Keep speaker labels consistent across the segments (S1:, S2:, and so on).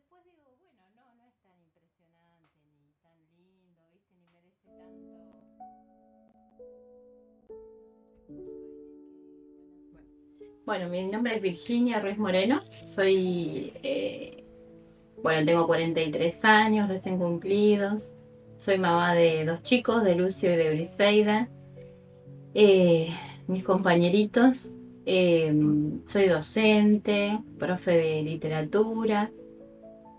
S1: después digo, bueno, no es tan impresionante, ni tan lindo, ¿viste? Ni merece tanto. No sé, estoy bien que. Bueno, mi nombre es Virginia Ruiz Moreno. Bueno, tengo 43 años recién cumplidos. Soy mamá de dos chicos, de Lucio y de Briseida. Eh, Mis compañeritos, eh, soy docente, profe de literatura,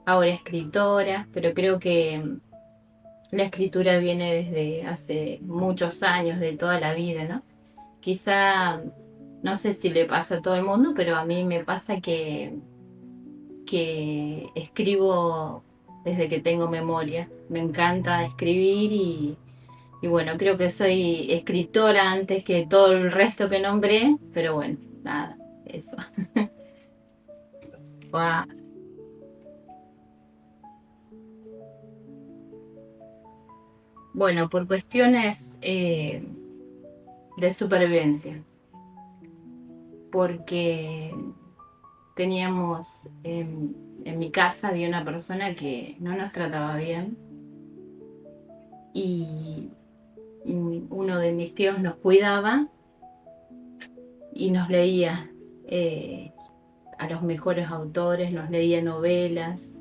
S1: ahora escritora, pero creo que la escritura viene desde hace muchos años, de toda la vida, ¿no? Quizá, no sé si le pasa a todo el mundo, pero a mí me pasa que escribo desde que tengo memoria. Me encanta escribir y bueno, creo que soy escritora antes que todo el resto que nombré, pero bueno, nada, eso. Guau. Bueno, por cuestiones de supervivencia, porque teníamos en mi casa había una persona que no nos trataba bien y uno de mis tíos nos cuidaba y nos leía eh, a los mejores autores, nos leía novelas,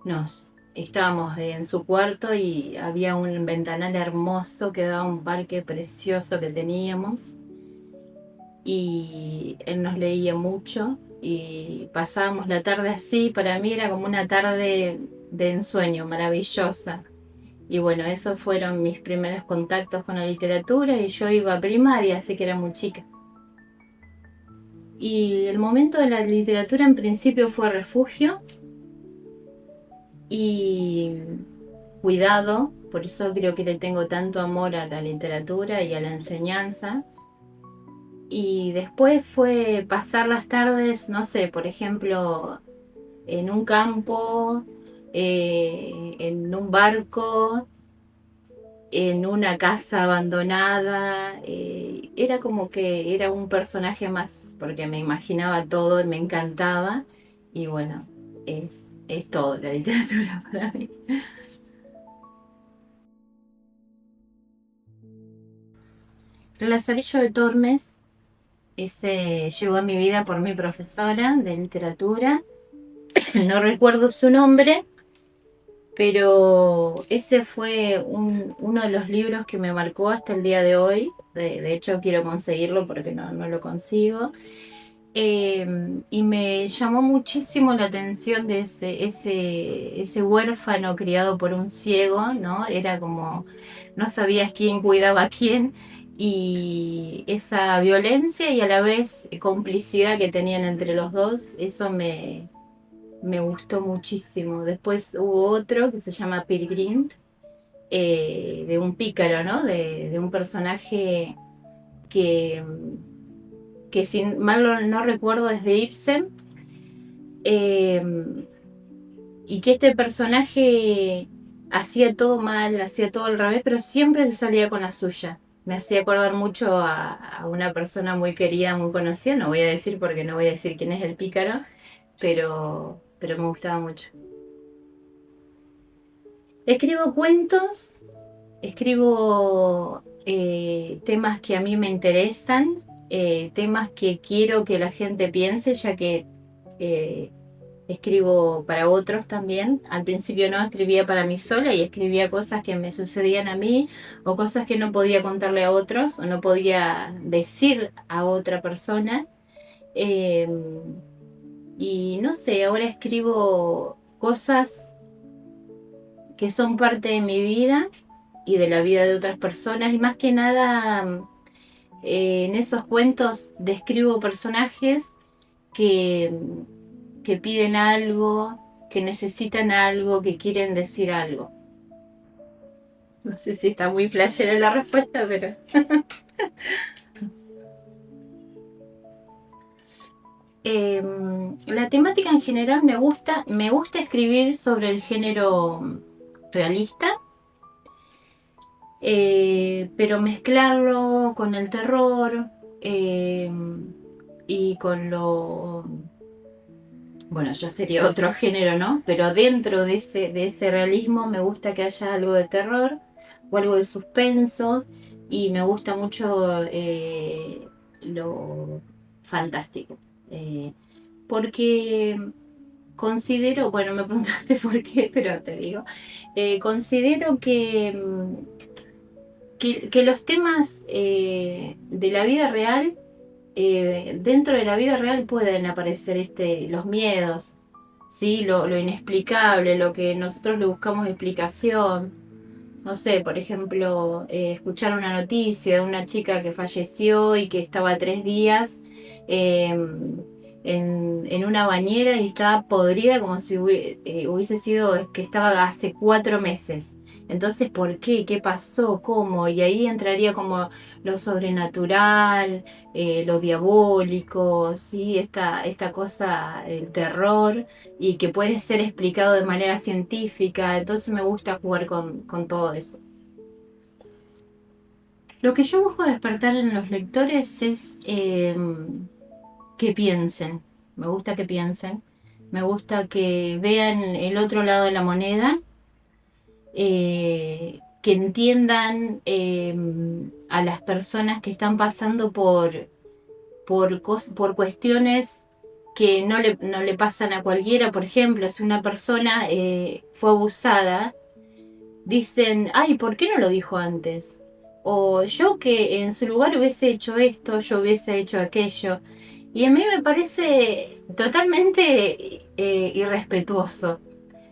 S1: nos estábamos en su cuarto y había un ventanal hermoso que daba a un parque precioso que teníamos y él nos leía mucho y pasábamos la tarde así, para mí era como una tarde de ensueño maravillosa. Y bueno, esos fueron mis primeros contactos con la literatura y yo iba a primaria, así que era muy chica. Y el momento de la literatura en principio fue refugio y cuidado, por eso creo que le tengo tanto amor a la literatura y a la enseñanza. Y después fue pasar las tardes, no sé, por ejemplo, en un campo, en un barco, en una casa abandonada. Era como que era un personaje más, porque me imaginaba todo y me encantaba. Y bueno, es todo la literatura para mí. El Lazarillo de Tormes, ese llegó a mi vida por mi profesora de literatura. No recuerdo su nombre, pero ese fue uno de los libros que me marcó hasta el día de hoy. De hecho, quiero conseguirlo porque no lo consigo. Y me llamó muchísimo la atención de ese huérfano criado por un ciego, ¿no? Era como, no sabías quién cuidaba a quién, y esa violencia y a la vez complicidad que tenían entre los dos, eso me gustó muchísimo. Después hubo otro que se llama Peer Gynt, de un pícaro, ¿no? De un personaje que, que si mal no recuerdo es de Ibsen, eh, y que este personaje hacía todo mal, hacía todo al revés, pero siempre se salía con la suya. Me hacía acordar mucho a una persona muy querida, muy conocida, no voy a decir porque no voy a decir quién es el pícaro, pero me gustaba mucho. Escribo cuentos, escribo temas que a mí me interesan, temas que quiero que la gente piense, ya que eh, escribo para otros también. Al principio no escribía para mí sola y escribía cosas que me sucedían a mí o cosas que no podía contarle a otros o no podía decir a otra persona. Eh, y no sé, ahora escribo cosas que son parte de mi vida y de la vida de otras personas y más que nada en esos cuentos describo personajes que, que piden algo, que necesitan algo, que quieren decir algo. No sé si está muy flashera la respuesta, pero la temática en general me gusta escribir sobre el género realista, pero mezclarlo con el terror, eh, y con lo bueno, ya sería otro género, ¿no? Pero dentro de ese realismo me gusta que haya algo de terror o algo de suspenso y me gusta mucho lo fantástico. Eh, porque considero, bueno, me preguntaste por qué, pero te digo, considero que los temas de la vida real, dentro de la vida real pueden aparecer los miedos, ¿sí? Lo inexplicable, lo que nosotros le buscamos explicación. No sé, por ejemplo, escuchar una noticia de una chica que falleció y que estaba 3 días eh, en una bañera y estaba podrida como si hubiese sido que estaba hace 4 meses. Entonces, ¿por qué? ¿Qué pasó? ¿Cómo? Y ahí entraría como lo sobrenatural, lo diabólico, ¿sí? Esta cosa, el terror y que puede ser explicado de manera científica. Entonces me gusta jugar con todo eso. Lo que yo busco despertar en los lectores es que piensen. Me gusta que piensen. Me gusta que vean el otro lado de la moneda. Que entiendan a las personas que están pasando por cuestiones que no le pasan a cualquiera. Por ejemplo, si una persona fue abusada, dicen, ay, ¿por qué no lo dijo antes? O yo que en su lugar hubiese hecho esto, yo hubiese hecho aquello. Y a mí me parece totalmente irrespetuoso.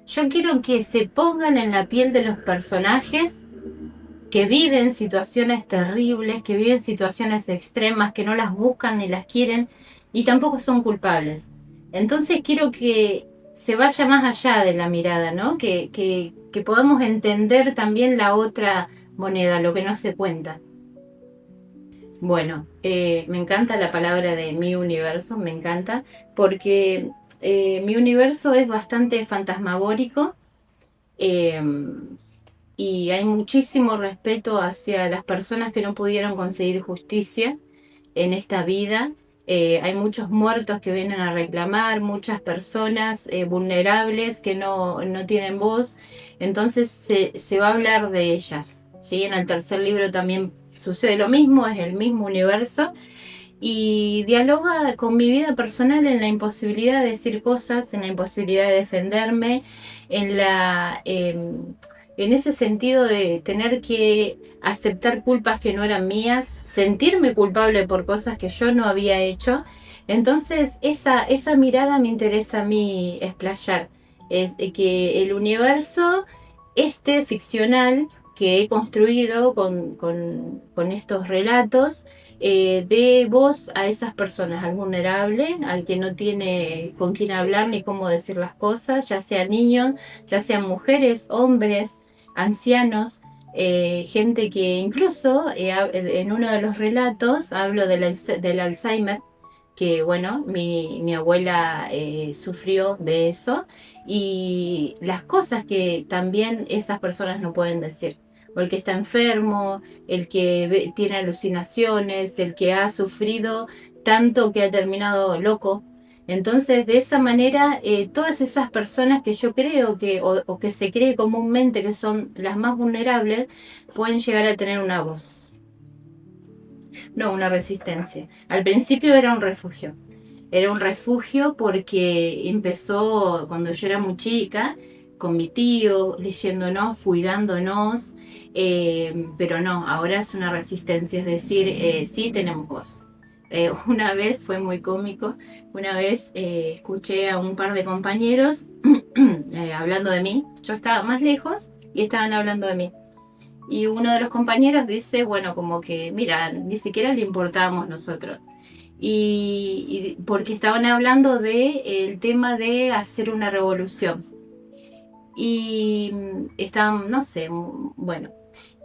S1: Yo quiero que se pongan en la piel de los personajes que viven situaciones terribles, que viven situaciones extremas, que no las buscan ni las quieren y tampoco son culpables. Entonces quiero que se vaya más allá de la mirada, ¿no? Que podamos entender también la otra moneda, lo que no se cuenta. Bueno, me encanta la palabra de mi universo, me encanta, porque mi universo es bastante fantasmagórico. eh, y hay muchísimo respeto hacia las personas que no pudieron conseguir justicia en esta vida. Hay muchos muertos que vienen a reclamar, muchas personas vulnerables que no tienen voz, entonces se va a hablar de ellas. ¿Sí? En el tercer libro también sucede lo mismo, es el mismo universo y dialoga con mi vida personal en la imposibilidad de decir cosas, en la imposibilidad de defenderme, en en ese sentido de tener que aceptar culpas que no eran mías, sentirme culpable por cosas que yo no había hecho. Entonces, esa mirada me interesa a mí explayar. Es que el universo ficcional que he construido con estos relatos, dé voz a esas personas, al vulnerable, al que no tiene con quién hablar ni cómo decir las cosas, ya sean niños, ya sean mujeres, hombres, ancianos, gente que incluso en uno de los relatos hablo del Alzheimer, que bueno, mi abuela sufrió de eso y las cosas que también esas personas no pueden decir. O el que está enfermo, el que tiene alucinaciones, el que ha sufrido tanto que ha terminado loco. Entonces, de esa manera, todas esas personas que yo creo o que se cree comúnmente que son las más vulnerables, pueden llegar a tener una voz. No, una resistencia. Al principio era un refugio. Era un refugio porque empezó cuando yo era muy chica, con mi tío, leyéndonos, cuidándonos, pero no, ahora es una resistencia, es decir, sí tenemos voz. Una vez fue muy cómico, una vez escuché a un par de compañeros hablando de mí, yo estaba más lejos y estaban hablando de mí. Y uno de los compañeros dice, bueno, como que, mira, ni siquiera le importábamos nosotros. Y porque estaban hablando de el tema de hacer una revolución. Y estaban, no sé, bueno.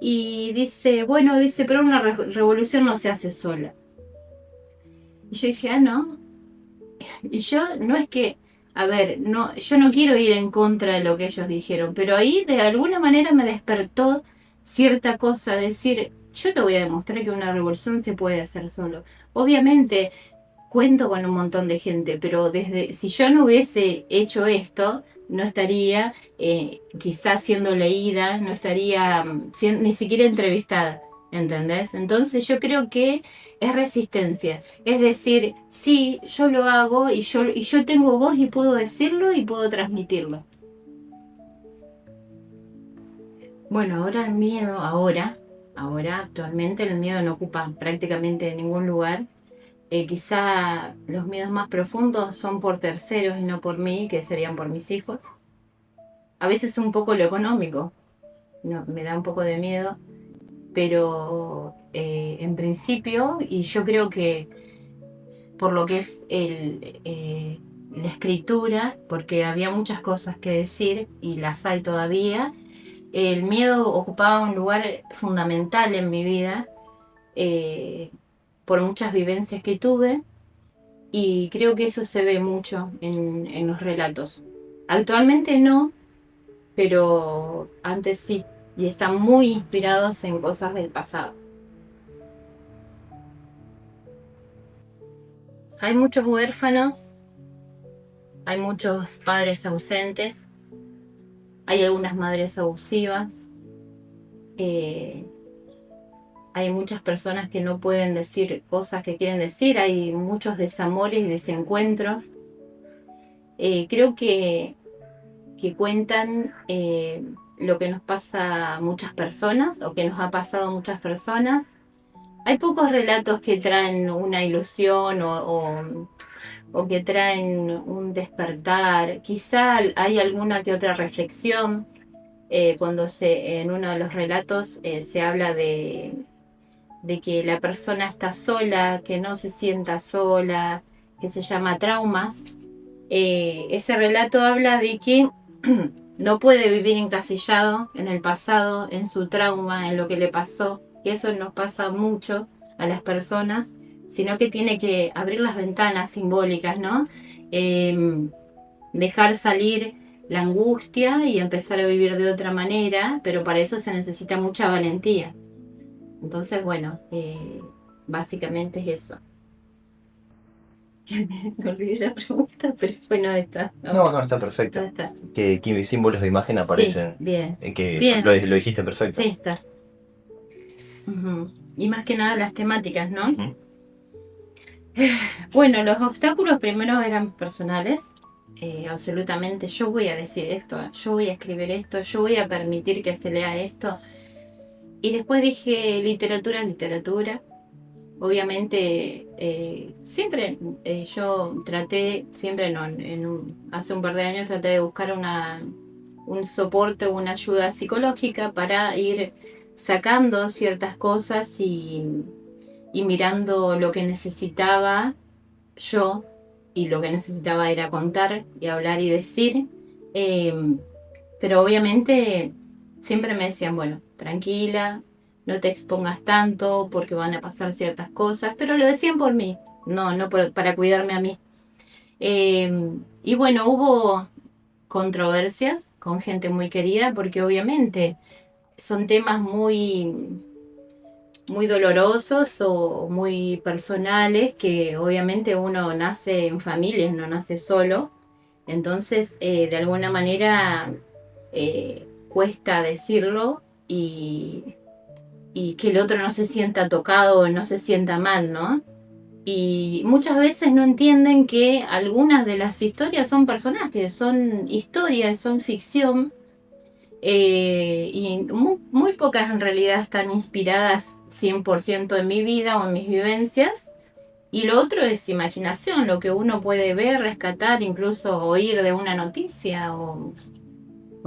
S1: Y dice, bueno, dice, pero una revolución no se hace sola. Y yo dije, ah, no. Y yo no es que, a ver, no, yo no quiero ir en contra de lo que ellos dijeron, pero ahí de alguna manera me despertó cierta cosa, decir, yo te voy a demostrar que una revolución se puede hacer solo. Obviamente, cuento con un montón de gente, pero si yo no hubiese hecho esto, no estaría quizás siendo leída, no estaría ni siquiera entrevistada, ¿entendés? Entonces yo creo que es resistencia, es decir, sí, yo lo hago y yo tengo voz y puedo decirlo y puedo transmitirlo. Bueno, ahora el miedo, ahora actualmente el miedo no ocupa prácticamente ningún lugar. Quizá los miedos más profundos son por terceros y no por mí, que serían por mis hijos. A veces un poco lo económico, no, me da un poco de miedo, pero en principio, y yo creo que por lo que es la escritura, porque había muchas cosas que decir y las hay todavía, el miedo ocupaba un lugar fundamental en mi vida eh, por muchas vivencias que tuve. Y creo que eso se ve mucho en los relatos. Actualmente no, pero antes sí. Y están muy inspirados en cosas del pasado. Hay muchos huérfanos, hay muchos padres ausentes, hay algunas madres abusivas, eh, hay muchas personas que no pueden decir cosas que quieren decir, hay muchos desamores y desencuentros. Creo que cuentan lo que nos pasa a muchas personas o que nos ha pasado a muchas personas. Hay pocos relatos que traen una ilusión o que traen un despertar. Quizá hay alguna que otra reflexión. Cuando en uno de los relatos se habla de que la persona está sola, que no se sienta sola, que se llama traumas. Ese relato habla de que no puede vivir encasillado en el pasado, en su trauma, en lo que le pasó, que eso nos pasa mucho a las personas, sino que tiene que abrir las ventanas simbólicas, ¿no? Dejar salir la angustia y empezar a vivir de otra manera, pero para eso se necesita mucha valentía. Entonces, bueno, básicamente es eso. Me olvidé la pregunta, pero bueno, está.
S2: No, no,
S1: Okay.
S2: está
S1: Ya
S2: perfecta.
S1: está.
S2: Que símbolos de imagen
S1: Sí,
S2: aparecen.
S1: bien.
S2: Que
S1: Bien,
S2: lo dijiste
S1: sí,
S2: perfecto.
S1: está. Ujú. Y más que nada las temáticas, ¿no?
S2: Ujú.
S1: Bueno, los obstáculos primero eran personales. Absolutamente, yo voy a decir esto, yo voy a escribir esto, yo voy a permitir que se lea esto. Y después dije literatura, literatura. Obviamente, siempre yo traté, siempre no, hace un par de años traté de buscar un soporte o una ayuda psicológica para ir sacando ciertas cosas y mirando lo que necesitaba yo, y lo que necesitaba era contar y hablar y decir. Eh, pero obviamente siempre me decían, bueno, tranquila, no te expongas tanto porque van a pasar ciertas cosas, pero lo decían por mí, no para cuidarme a mí. Y bueno, hubo controversias con gente muy querida porque obviamente son temas muy dolorosos o muy personales que obviamente uno nace en familias, no nace solo. Entonces, de alguna manera, cuesta decirlo y que el otro no se sienta tocado o no se sienta mal, ¿no? Y muchas veces no entienden que algunas de las historias son personajes, son historias, son ficción, y muy pocas en realidad están inspiradas 100% en mi vida o en mis vivencias. Y lo otro es imaginación, lo que uno puede ver, rescatar, incluso oír de una noticia o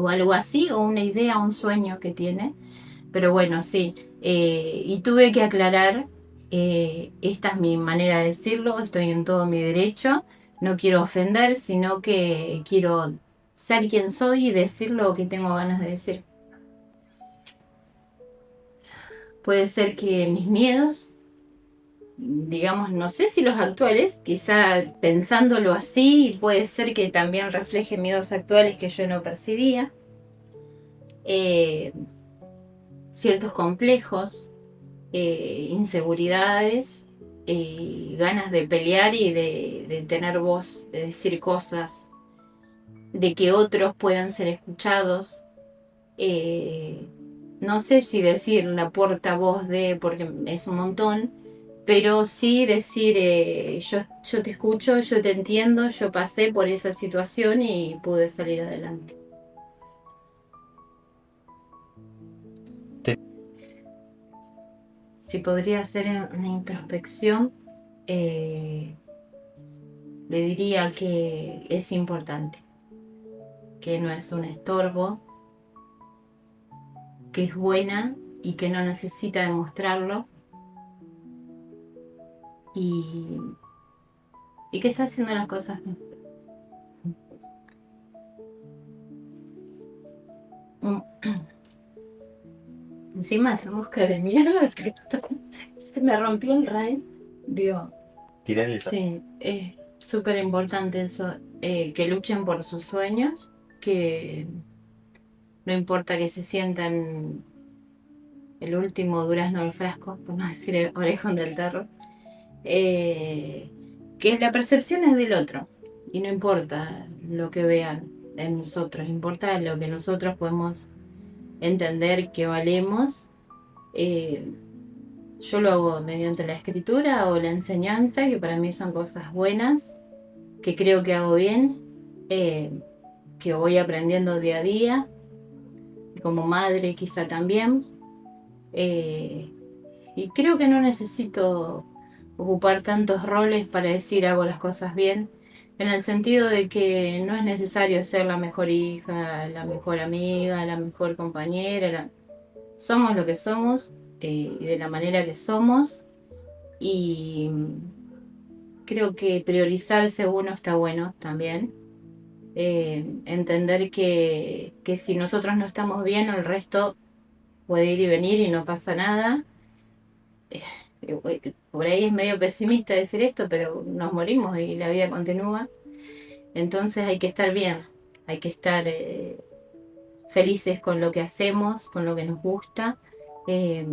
S1: algo así, o una idea, un sueño que tiene. Pero bueno, sí, y tuve que aclarar, esta es mi manera de decirlo, estoy en todo mi derecho, no quiero ofender, sino que quiero ser quien soy y decir lo que tengo ganas de decir. Puede ser que mis miedos, digamos, no sé si los actuales, quizá pensándolo así, puede ser que también refleje miedos actuales que yo no percibía, eh, ciertos complejos, inseguridades. ganas de pelear y de tener voz, de decir cosas, de que otros puedan ser escuchados. Eh, no sé si decir una portavoz de, porque es un montón, pero sí decir, yo te escucho, yo te entiendo, yo pasé por esa situación y pude salir adelante.
S2: Te-
S1: Si podría hacer una introspección, le diría que es importante, que no es un estorbo, que es buena y que no necesita demostrarlo y, y que está haciendo las cosas bien. Mm, Encima esa mosca de mierda que se me rompió el rail. Dios,
S2: Tirarle esa.
S1: sí, es súper importante eso, que luchen por sus sueños, que no importa que se sientan el último durazno del frasco, por no decir el orejón del tarro, eh, que la percepción es del otro y no importa lo que vean en nosotros, importa lo que nosotros podemos entender que valemos. Eh, yo lo hago mediante la escritura o la enseñanza, que para mí son cosas buenas, que creo que hago bien, eh, que voy aprendiendo día a día, y como madre quizá también. eh, y creo que no necesito ocupar tantos roles para decir hago las cosas bien, en el sentido de que no es necesario ser la mejor hija, la mejor amiga, la mejor compañera. Somos lo que somos, y de la manera que somos, y creo que priorizarse uno está bueno también. Entender que si nosotros no estamos bien, el resto puede ir y venir y no pasa nada. Por ahí es medio pesimista decir esto, pero nos morimos y la vida continúa. Entonces hay que estar bien, hay que estar felices con lo que hacemos, con lo que nos gusta. eh,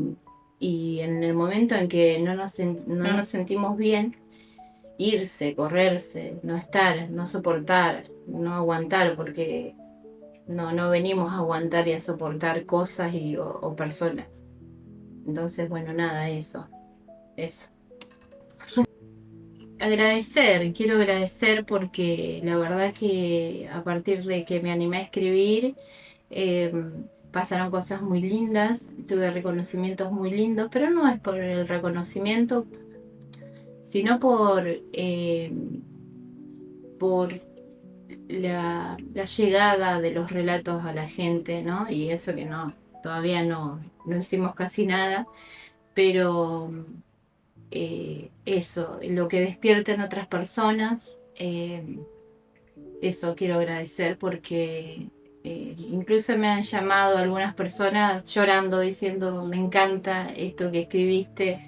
S1: y en el momento en que no nos sentimos bien, irse, correrse, no estar, no soportar, no aguantar, porque no venimos a aguantar y a soportar cosas o personas. Entonces, bueno, nada, eso. Agradecer, quiero agradecer porque la verdad que a partir de que me animé a escribir, eh, pasaron cosas muy lindas, tuve reconocimientos muy lindos, pero no es por el reconocimiento, sino por la llegada de los relatos a la gente, ¿no? Y eso que no, todavía no hicimos casi nada, pero eso, lo que despierten otras personas, eso quiero agradecer porque incluso me han llamado algunas personas llorando diciendo me encanta esto que escribiste.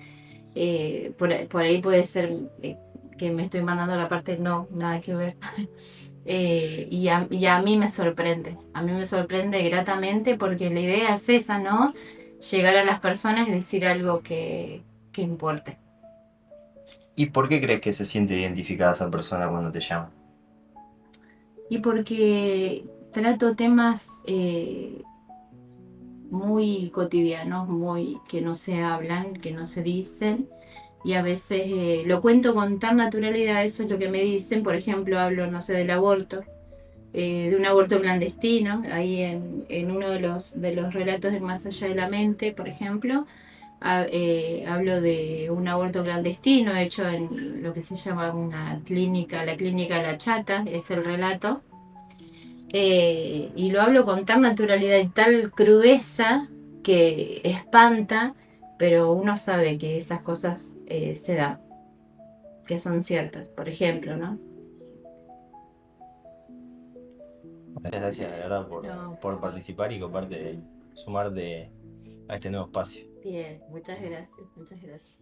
S1: Por ahí puede ser que me estoy mandando la parte no, nada que ver. Y a mí a mí me sorprende gratamente porque la idea es esa, ¿no? Llegar a las personas y decir algo que importe.
S2: ¿Y por qué crees que se siente identificada esa persona cuando te llama?
S1: Y porque trato temas muy cotidianos, muy que no se hablan, que no se dicen, y a veces lo cuento con tan naturalidad, eso es lo que me dicen. Por ejemplo, hablo, no sé, del aborto, de un aborto clandestino, ahí en uno de los relatos de Más allá de la mente, por ejemplo. Hablo de un aborto clandestino hecho en lo que se llama una clínica, la clínica La Chata, es el relato. Y lo hablo con tal naturalidad y tal crudeza que espanta, pero uno sabe que esas cosas se dan, que son ciertas, por ejemplo, ¿no?
S2: Muchas gracias, de verdad,
S1: No, por
S2: por
S1: favor.
S2: participar y sumarte a este nuevo espacio.
S1: Bien, muchas gracias, muchas gracias.